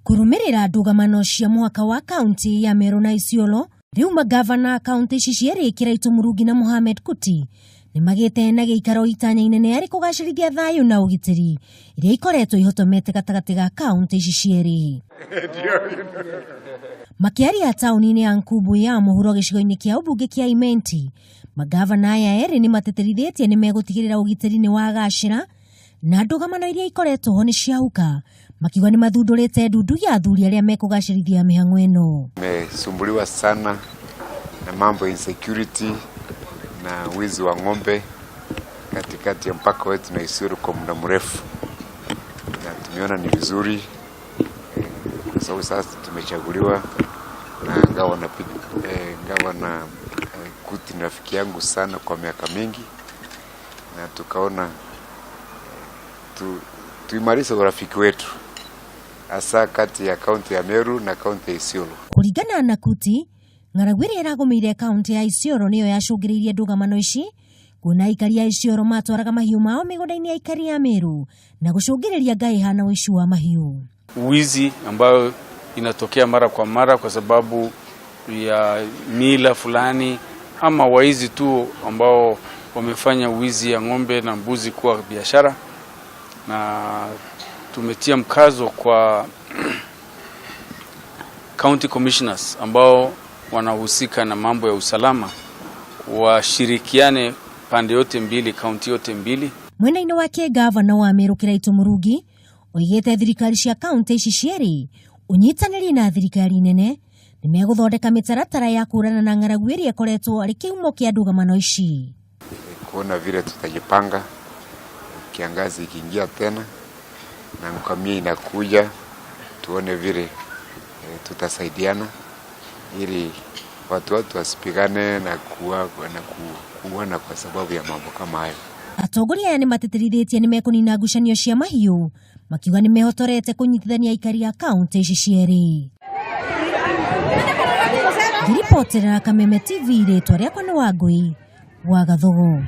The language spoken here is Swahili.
Kurumirira ndugamano cia muhaka wa kaunti ya Meru na Isiolo, riu Mangavana kaunti cieri Kiraitu Murungi na Muhammed Kuti nimagite na giikaro itanya inene ari kugacirithia thayu na ugitiri iria ikoretwo ihotomete gatagati ga kaunti cieri. Makiaria tauni-ini ya Nkubu ya muhuro gicigo-ini kia ubunge kia Imenti, Mangavana aya eri ni mateterithitie ni megutigirira ugitiri ni wagacira na ndugamano iria ikoretwo ho ni ciahuka, makiuga ni mathundurite ndundu ya athuri aria mekugacirithia mihang'o ino. Tumesumbuliwa sana na mambo insecurity na wizi wa ng'ombe katikati ya mpaka wetu na Isiolo kwa muda mrefu, na tumeona ni vizuri kwa sababu sasa tumechaguliwa na Ngavana Kuti, ni rafiki yangu sana kwa miaka mingi, na tukaona tuimarishe urafiki wetu hasa kati ya kaunti ya Meru na kaunti ya Isiolo. Kuringana na Kuti, ngaragwiri iragomeire kaunti ya Isiolo niyo yacungiririe ndugamano ici, kuna aikari ya Isiolo matwaraga mahiu mao migunda-ini ya aikari ya Meru na gucungiriria ngai hana uici wa mahiu. Wizi ambayo inatokea mara kwa mara kwa sababu ya mila fulani ama waizi tu ambao wamefanya wizi ya ng'ombe na mbuzi kuwa biashara, na tumetia mkazo kwa county commissioners ambao wanahusika na mambo ya usalama washirikiane pande yote mbili, kaunti yote mbili. Mwena-ini wake Ngavana wa Meru Kiraitu Murungi oigite thirikari cia kaunti ici cieri unyitaniri na thirikari inene ni meguthondeka mitaratara ya kurana na ng'aragu iria ikoretwo ari kihumo kia ndugamano ici. Kuona vile tutajipanga kiangazi ikiingia tena na mkamia inakuja, tuone vile tutasaidiana ili watu wasipigane na kuuana kwa sababu ya mambo kama hayo. Atongoria ni mateterithitie ni mekunina ngucanio cia mahiu, makiuga ni mehotorete kunyitithania aikari ya kaunti ici cieri. Ngiripotera Kameme TV ritwa riakwa ni Wangui wa Gathugu.